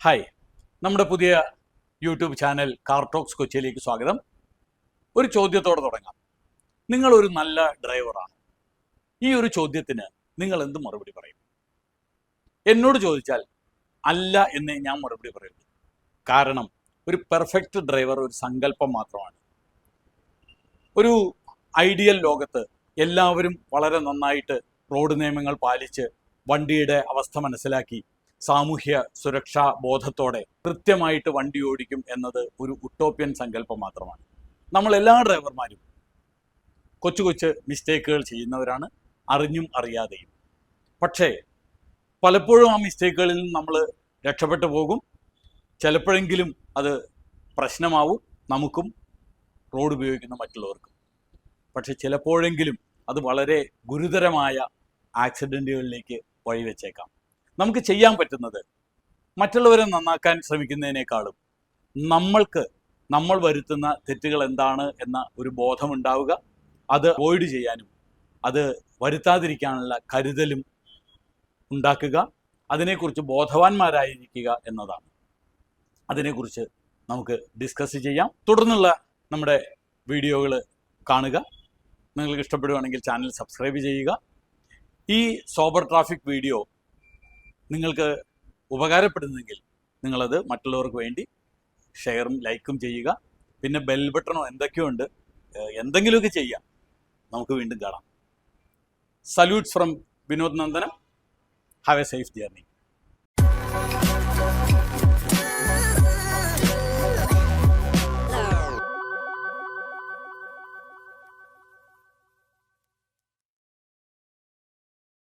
Hi, നമ്മുടെ പുതിയ YouTube channel car talks കൊച്ചിയിലേക്ക് സ്വാഗതം. ഒരു ചോദ്യത്തോടെ തുടങ്ങാം. നിങ്ങളൊരു നല്ല ഡ്രൈവറാണ്. ഈ ഒരു ചോദ്യത്തിന് നിങ്ങൾ എന്ത് മറുപടി പറയും? എന്നോട് ചോദിച്ചാൽ അല്ല എന്നേ ഞാൻ മറുപടി പറയുള്ളൂ. കാരണം ഒരു പെർഫെക്റ്റ് ഡ്രൈവർ ഒരു സങ്കല്പം മാത്രമാണ്. ഒരു ഐഡിയൽ ലോകത്ത് എല്ലാവരും വളരെ നന്നായിട്ട് റോഡ് നിയമങ്ങൾ പാലിച്ച് വണ്ടിയുടെ അവസ്ഥ മനസ്സിലാക്കി സാമൂഹ്യ സുരക്ഷാ ബോധത്തോടെ കൃത്യമായിട്ട് വണ്ടി ഓടിക്കും എന്നത് ഒരു ഉട്ടോപ്യൻ സങ്കല്പം മാത്രമാണ്. നമ്മൾ എല്ലാ ഡ്രൈവർമാരും കൊച്ചു കൊച്ചു മിസ്റ്റേക്കുകൾ ചെയ്യുന്നവരാണ്, അറിഞ്ഞും അറിയാതെയും. പക്ഷേ പലപ്പോഴും ആ മിസ്റ്റേക്കുകളിൽ നിന്ന് നമ്മൾ രക്ഷപ്പെട്ടു പോകും. ചിലപ്പോഴെങ്കിലും അത് പ്രശ്നമാവും നമുക്കും റോഡ് ഉപയോഗിക്കുന്ന മറ്റുള്ളവർക്കും. പക്ഷെ ചിലപ്പോഴെങ്കിലും അത് വളരെ ഗുരുതരമായ ആക്സിഡൻറ്റുകളിലേക്ക് വഴിവെച്ചേക്കാം. നമുക്ക് ചെയ്യാൻ പറ്റുന്നത് മറ്റുള്ളവരെ നന്നാക്കാൻ ശ്രമിക്കുന്നതിനേക്കാളും നമ്മൾ വരുത്തുന്ന തെറ്റുകൾ എന്താണ് എന്ന ഒരു ബോധമുണ്ടാവുക, അത് അവോയ്ഡ് ചെയ്യാനും അത് വരുത്താതിരിക്കാനുള്ള കരുതലും ഉണ്ടാക്കുക, അതിനെക്കുറിച്ച് ബോധവാന്മാരായിരിക്കുക എന്നതാണ്. അതിനെക്കുറിച്ച് നമുക്ക് ഡിസ്കസ് ചെയ്യാം. തുടർന്നുള്ള നമ്മുടെ വീഡിയോകൾ കാണുക. നിങ്ങൾക്ക് ഇഷ്ടപ്പെടുകയാണെങ്കിൽ ചാനൽ സബ്സ്ക്രൈബ് ചെയ്യുക. ഈ സോബർ ട്രാഫിക് വീഡിയോ നിങ്ങൾക്ക് ഉപകാരപ്പെടുന്നെങ്കിൽ നിങ്ങളത് മറ്റുള്ളവർക്ക് വേണ്ടി ഷെയറും ലൈക്കും ചെയ്യുക. പിന്നെ ബെൽ ബട്ടണോ എന്തൊക്കെയോ ഉണ്ട്, എന്തെങ്കിലുമൊക്കെ ചെയ്യാം. നമുക്ക് വീണ്ടും കാണാം. Salutes from Vinod Nandanam. Have a safe journey.